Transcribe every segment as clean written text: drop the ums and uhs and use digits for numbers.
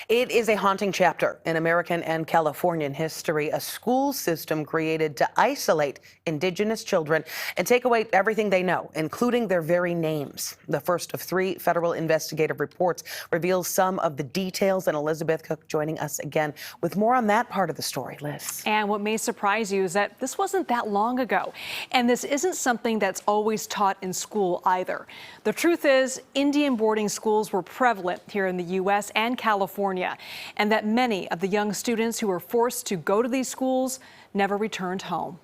It is a haunting chapter in American and Californian history, a school system created to isolate Indigenous children and take away everything they know, including their very names. The first of 3 federal investigative reports reveals some of the details, and Elizabeth Cook joining us again with more on that part of the story. Liz. And what may surprise you is that this wasn't that long ago, and this isn't something that's always taught in school either. The truth is, Indian boarding schools were prevalent here in the U.S. and California, and that many of the young students who were forced to go to these schools never returned home.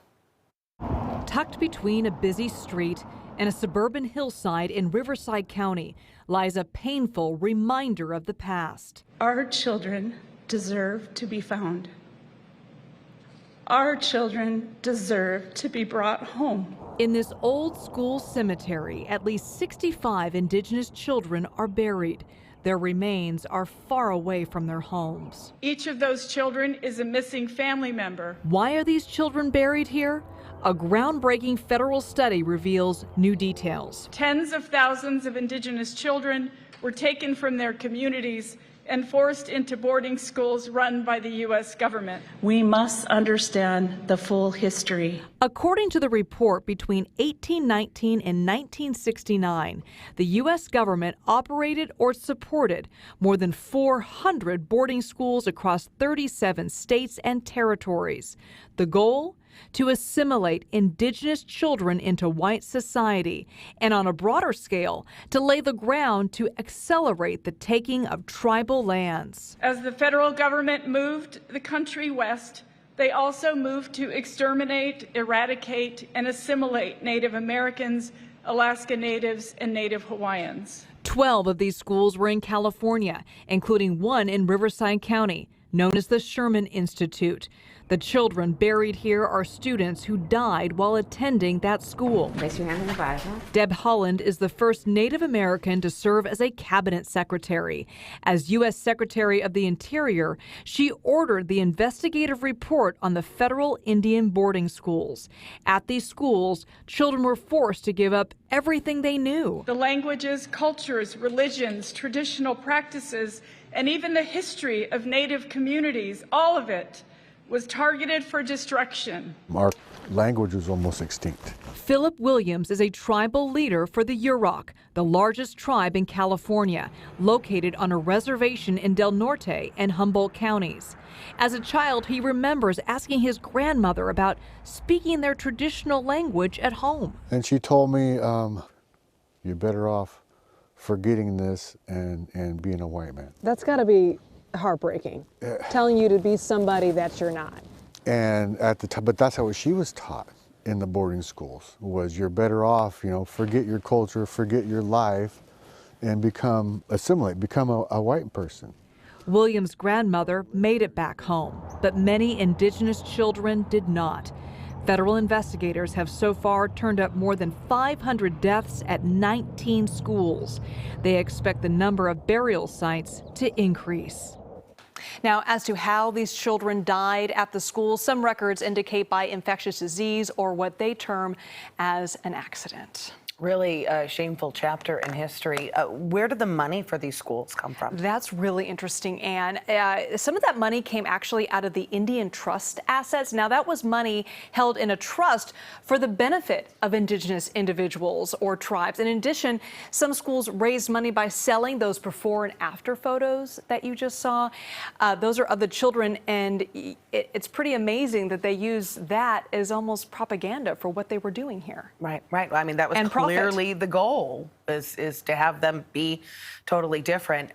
Tucked between a busy street and a suburban hillside in Riverside County lies a painful reminder of the past. Our children deserve to be found. Our children deserve to be brought home. In this old school cemetery, at least 65 Indigenous children are buried. Their remains are far away from their homes. Each of those children is a missing family member. Why are these children buried here? A groundbreaking federal study reveals new details. Tens of thousands of Indigenous children were taken from their communities and forced into boarding schools run by the U.S. government. We must understand the full history. According to the report, between 1819 and 1969, the U.S. government operated or supported more than 400 boarding schools across 37 states and territories. The goal? To assimilate Indigenous children into white society, and on a broader scale, to lay the ground to accelerate the taking of tribal lands. As the federal government moved the country west, they also moved to exterminate, eradicate, and assimilate Native Americans, Alaska Natives, and Native Hawaiians. 12 of these schools were in California, including one in Riverside County, known as the Sherman Institute. The children buried here are students who died while attending that school. Place your hand in the Bible. Deb Holland is the first Native American to serve as a cabinet secretary. As U.S. Secretary of the Interior, she ordered the investigative report on the federal Indian boarding schools. At these schools, children were forced to give up everything they knew. The languages, cultures, religions, traditional practices, and even the history of Native communities, all of it was targeted for destruction. Our language was almost extinct. Philip Williams is a tribal leader for the Yurok, the largest tribe in California, located on a reservation in Del Norte and Humboldt counties. As a child, he remembers asking his grandmother about speaking their traditional language at home. And she told me, you're better off forgetting this and being a white man. That's got to be heartbreaking, telling you to be somebody that you're not. And at the time, but that's how she was taught in the boarding schools, was you're better off, forget your culture, forget your life, and assimilate, become a white person. William's grandmother made it back home, but many Indigenous children did not. Federal investigators have so far turned up more than 500 deaths at 19 schools. They expect the number of burial sites to increase. Now, as to how these children died at the school, some records indicate by infectious disease or what they term as an accident. Really a shameful chapter in history. Where did the money for these schools come from? That's really interesting, Anne. Some of that money came actually out of the Indian trust assets. Now, that was money held in a trust for the benefit of Indigenous individuals or tribes. In addition, some schools raised money by selling those before and after photos that you just saw. Those are of the children, and it's pretty amazing that they use that as almost propaganda for what they were doing here. Right. I mean, that was clearly the goal is to have them be totally different.